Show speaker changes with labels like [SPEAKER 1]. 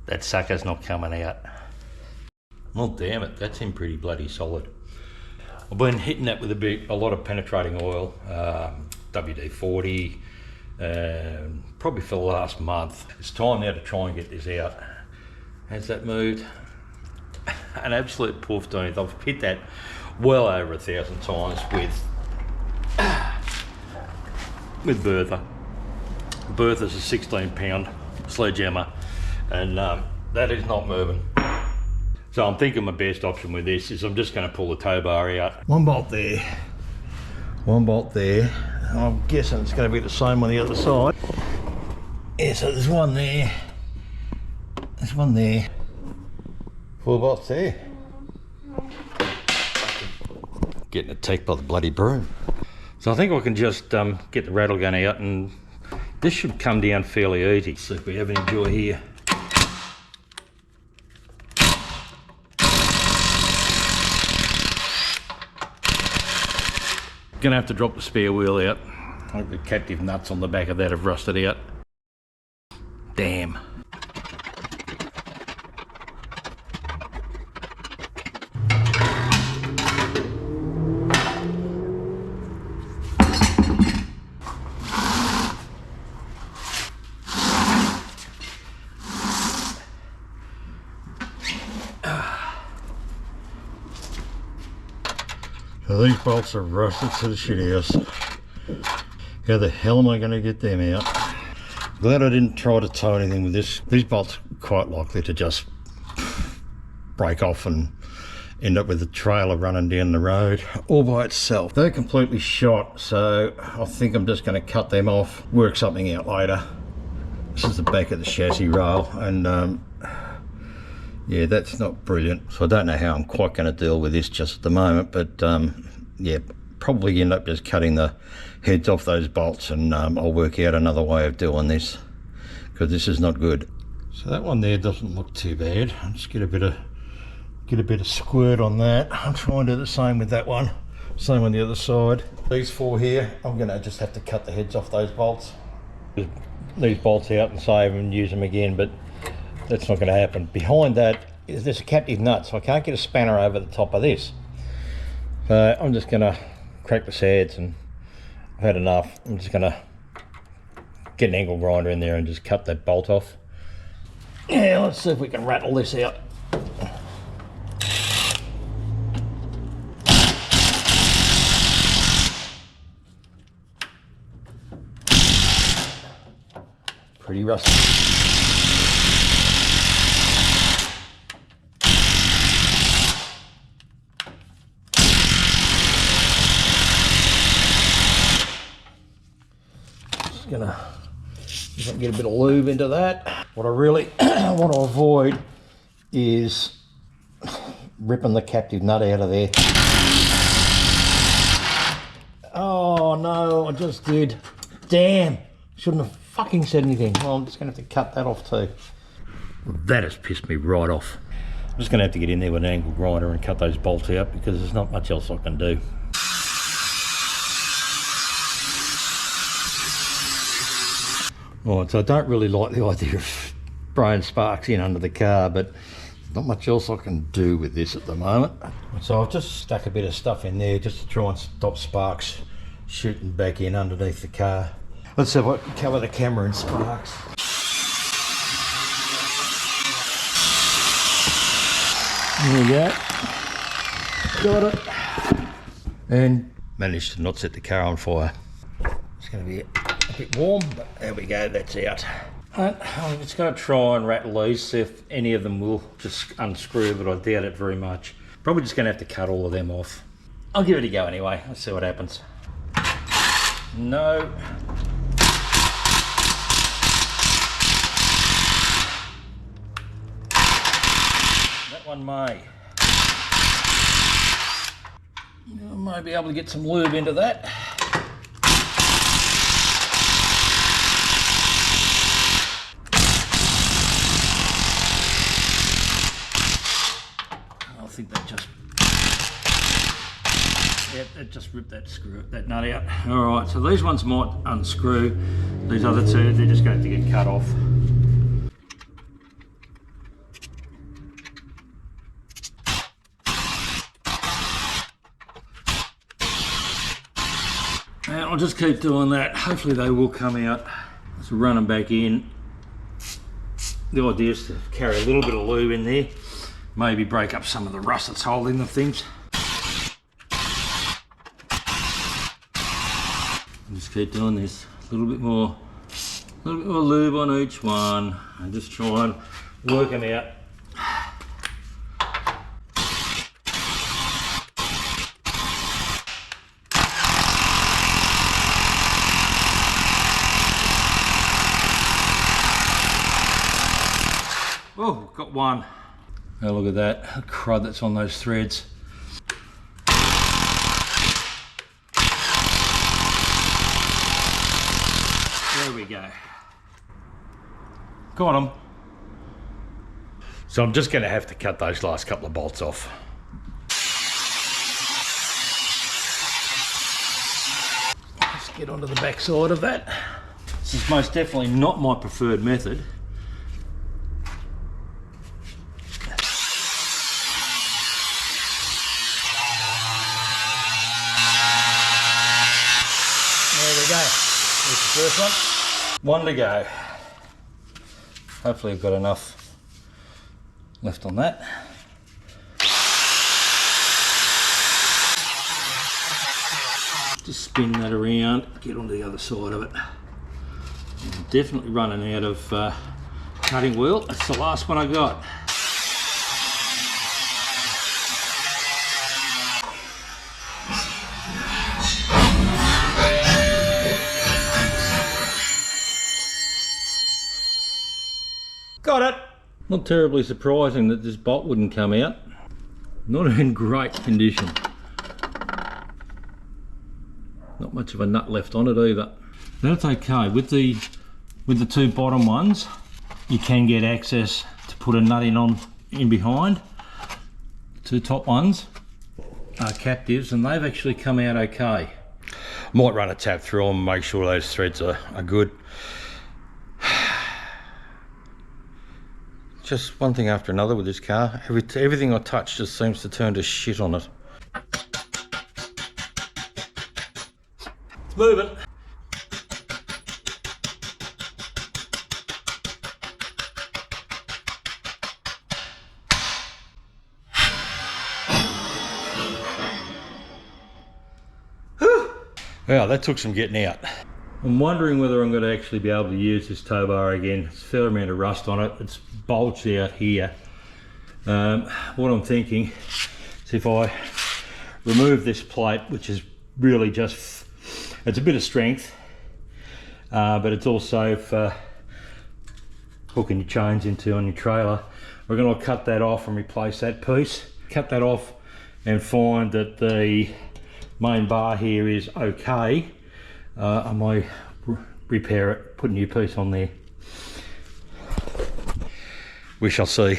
[SPEAKER 1] that sucker's not coming out. Well, damn it, that's in pretty bloody solid. I've been hitting that with a lot of penetrating oil, WD-40, probably for the last month. It's time now to try and get this out. Has that moved? An absolute poof-doonth. I've hit that well over 1,000 times with Bertha. Bertha's a 16-pound sledgehammer, and that is not moving. So I'm thinking my best option with this is I'm just going to pull the tow bar out. One bolt there, one bolt there. I'm guessing it's going to be the same on the other side. Yeah, so there's one there, there's one there. 4 bolts there. Getting attacked by the bloody broom. So I think I can just get the rattle gun out, and this should come down fairly easy. See if we have any joy here. Gonna have to drop the spare wheel out. I think the captive nuts on the back of that have rusted out. Damn. So these bolts are rusted to the shit house. How the hell am I going to get them out? Glad I didn't try to tow anything with this. These bolts are quite likely to just break off and end up with the trailer running down the road all by itself. They're completely shot, so I think I'm just going to cut them off, work something out later. This is the back of the chassis rail, and yeah, that's not brilliant. So I don't know how I'm quite going to deal with this just at the moment, but yeah, probably end up just cutting the heads off those bolts, and I'll work out another way of doing this, because this is not good. So that one there doesn't look too bad. I'll just get a bit of squirt on that. I'll try and do the same with that one. Same on the other side. These 4 here, I'm going to just have to cut the heads off those bolts. These bolts out and save them and use them again, but that's not going to happen. Behind that is there's a captive nut, so I can't get a spanner over the top of this. So I'm just going to crack the sads, and I've had enough. I'm just going to get an angle grinder in there and just cut that bolt off. Yeah, let's see if we can rattle this out. Pretty rusty. Just gonna get a bit of lube into that. What I really want to avoid is ripping the captive nut out of there. Oh no, I just did. Damn, shouldn't have fucking said anything. Well, I'm just gonna have to cut that off too. That has pissed me right off. I'm just gonna have to get in there with an angle grinder and cut those bolts out, because there's not much else I can do. Alright, so I don't really like the idea of spraying sparks in under the car, but not much else I can do with this at the moment. So I've just stuck a bit of stuff in there just to try and stop sparks shooting back in underneath the car. Let's see if I can cover the camera in sparks. There we go. Got it. And managed to not set the car on fire. It's going to be a bit warm, but there we go, that's out. And I'm just going to try and rattle these, see if any of them will just unscrew, but I doubt it very much. Probably just going to have to cut all of them off. I'll give it a go anyway, let's see what happens. No. That one may. I might be able to get some lube into that. I think that just, yeah, that just ripped that nut out. All right, so these ones might unscrew. These other two, they're just going to have to get cut off. And I'll just keep doing that. Hopefully they will come out. So run them back in. The idea is to carry a little bit of lube in there. Maybe break up some of the rust that's holding the things. Just keep doing this. A little bit more lube on each one. And just try and work them out. Oh, got one. Oh, look at that crud that's on those threads. There we go. Got them. So I'm just going to have to cut those last couple of bolts off. Let's get onto the back side of that. This is most definitely not my preferred method. There we go. There's the first one. One to go. Hopefully I've got enough left on that. Just spin that around, get onto the other side of it. I'm definitely running out of cutting wheel. That's the last one I got. Got it! Not terribly surprising that this bolt wouldn't come out. Not in great condition. Not much of a nut left on it either. That's okay. With the two bottom ones, you can get access to put a nut in behind. The two top ones are captives and they've actually come out okay. Might run a tap through them and make sure those threads are good. Just one thing after another with this car. Everything I touch just seems to turn to shit on it. It's moving. Well, that took some getting out. I'm wondering whether I'm going to actually be able to use this tow bar again. There's a fair amount of rust on it. It's bulged out here. What I'm thinking is if I remove this plate, which is really just, it's a bit of strength, but it's also for hooking your chains into on your trailer. We're going to cut that off and replace that piece. Cut that off and find that the main bar here is okay. I might repair it, put a new piece on there. We shall see.